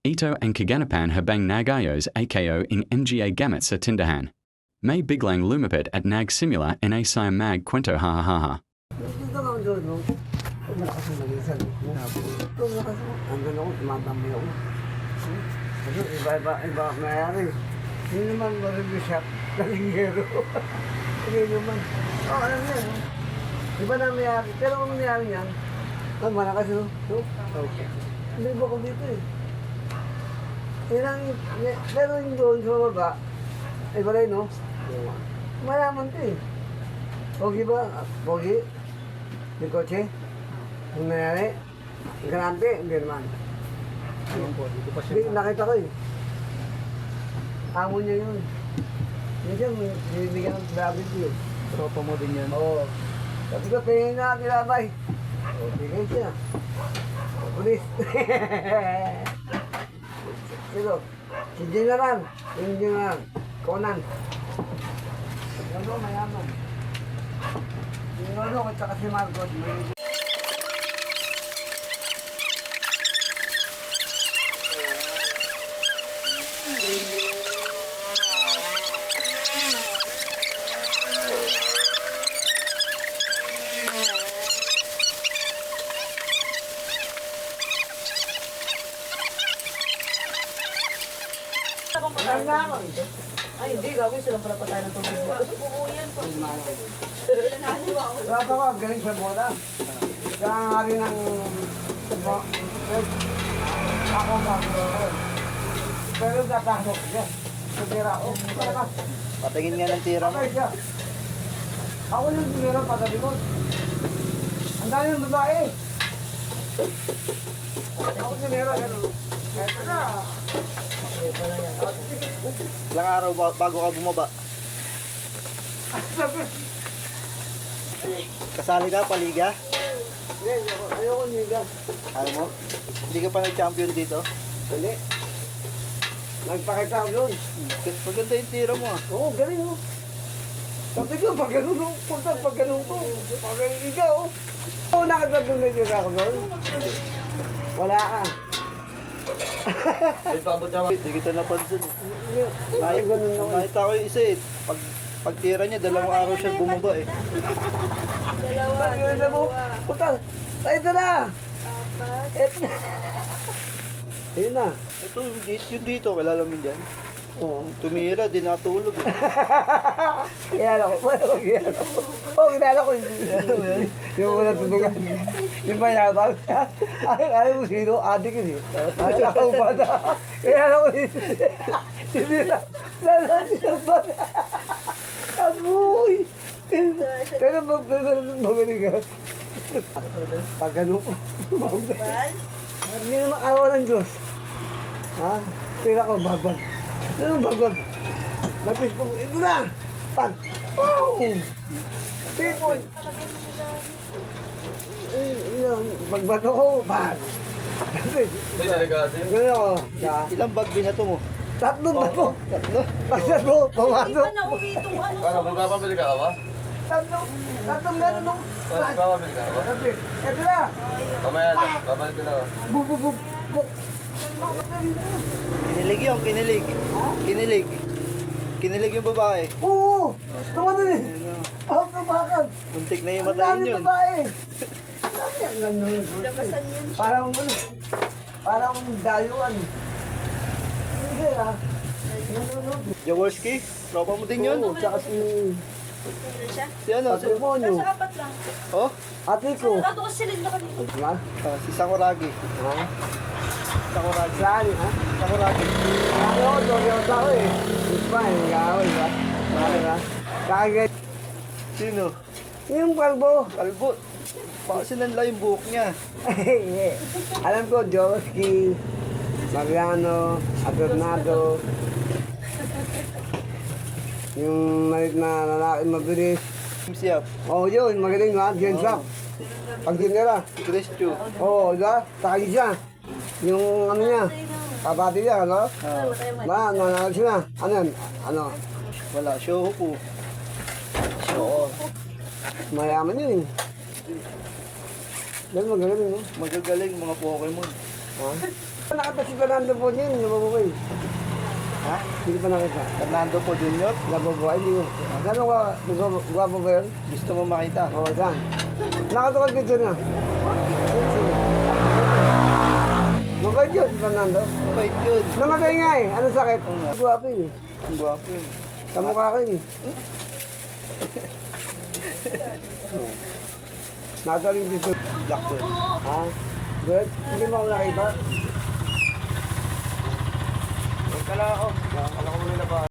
Ito and Kaganapan habang nagayos AKO in MGA gamit sa tindahan. May biglang lumapit at nag simula na sa mag kwento ha ha ha ha. Dito lang doon, no? Kung malakas ang magisan, kung malakas mo, hanggang ako, tumatambay ako. Kasi iba mayari. Hindi naman marami shop, kalingero. Hindi naman. Alam niya, no? Iba na mayari, pero kung mayari yan, malakas, no? Okay. Hindi ba ko dito eh. Pero yung doon sa baba, iba rin, no? Mayaman to eh. Pogi ba? Pogi? May kotse? Ang nangyari? Grande? Hindi naman. Hindi, nakita ko eh. Amo niya yun. Minsan, binibigyan ng grabe ko eh. Tropa mo din yan. Oo. Sabi ko, pingin na kilabay. O, bigay siya. O, pulis. Sino? Si General. Yung General. Conan. Ano, mayaman. Yung ano, at saka si Marcos. Ay, hindi. Gawin silang pala patay ng tubig. Oo, yan. Wala pa ko, galing sa bola. Kaya nga rin ang... Ako mag-roll. Pero tatasok siya. Sumira ako. Talaga. Patingin nga ng tira mo. Patay siya. Ako yung sumira patalikod. Ang dami ng babae. Ako sumira, gano'n. Eto na. Ilang araw bago ka bumaba? Kasali ka, paliga? Hindi, ayoko niga. Ayaw mo? Hindi ka pa nag-champion dito? Hindi. Nagpakita ako doon. Maganda yung tira mo ah. Oo, galing oh. Sabi ko, pag ganun oh. Punta, pag ganun ko. Pag ganun ikaw oh. Oo, nakatagulay niyo ako doon. Wala ka. Hindi kita napansin. Ay, ganun ako. Nakita ko yung isa eh. Pag tira niya, 2 araw siya bumaba eh. Pag ganun mo, punta. Ito na. Ito na. Ayun na. Ito, yung dito, kilala mo dyan. Oo. Tumira, di natulog eh. Kilala ko. Kilala ko. Oo, kilala ko. Yung wala tutugan. Yung mayabang. Ay mo sino? Adik yun eh. Ay, ako bata. Kilala ko. Hindi na. Lala siya bata. Amoy. Pero magaling ka. Pag ganun ko. Hindi naman araw ng Diyos. Ha? Tira ko, babag. Ano babag? Lapis ko, ito na! Pag! Oh! Tipon! Pagbato ko, pag! Ganyan ako. Ilang bag binato mo? Tatlong bato! Tatlo? Pagbato, pumasok! Hindi pa nauwi itong ano. Para magpapabili ka ba? Tatlong meron nung... Para magpapabili ka ba? Lapis, ito na! Mamaya na, babalik ko na. Buk, buk, buk, buk! Kinilig yung kinilig. Kinilig. Kinilig yung babae. Oo! Tumato eh! Ako tumakan! Muntik na yung Ang matayin dami yun. babae! Ang ganun. Labasan yun. Parang ano, parang dayuan. Hindi ah. Jaworski, tropa mo din yun. Oo, tsaka si Ano siya? Si ano? patrimonyo. Nasa apat lang. Oh? Ate ko. Ato kasi silid na kanina. Diba? Si Sakuragi. Ha? Sakuragi. Saan ha? Sakuragi. Ako, doon yung tao eh. Diba, yung gawin ba? Bakit ha? Kagay. Sino? Yung kalbo. Kalbo. Baka sinanla yung buhok niya. Alam ko, Joski, Mariano, Adornado. Yung malit na lalaki mabilis. Siap. Oo, yun, magaling ha, James Rock. Pag dinera. Chris Chu. Oo, diba? Takay siya. Yung ano niya, kabati niya, ano? Ba, nanalo siya. Ano yan? Ano? Wala. Show ko. Oo. Mayaman yun eh. Dahil magaling, no? Magagaling mga Pokemon. Ha? Nakita si Fernando po niyan, nababuhay. Ha? Hindi pa nakita. Fernando po Junior. Nababuhay, hindi ko. Gano'n ka, gwapo ba yun? Gusto mo makita? Oo, saan? Nakatukad ka dyan na. Mabait yun si Fernando. Wait, yun. Namatay nga eh. Anong sakit? Gwapo yun eh. Ang gwapo yun. Kamukha ko yun eh. Nakasaling dito. Black po. Ha? Good? Hindi mo ako nakita? Huwag ka lang ako. Kala ko muna na ba?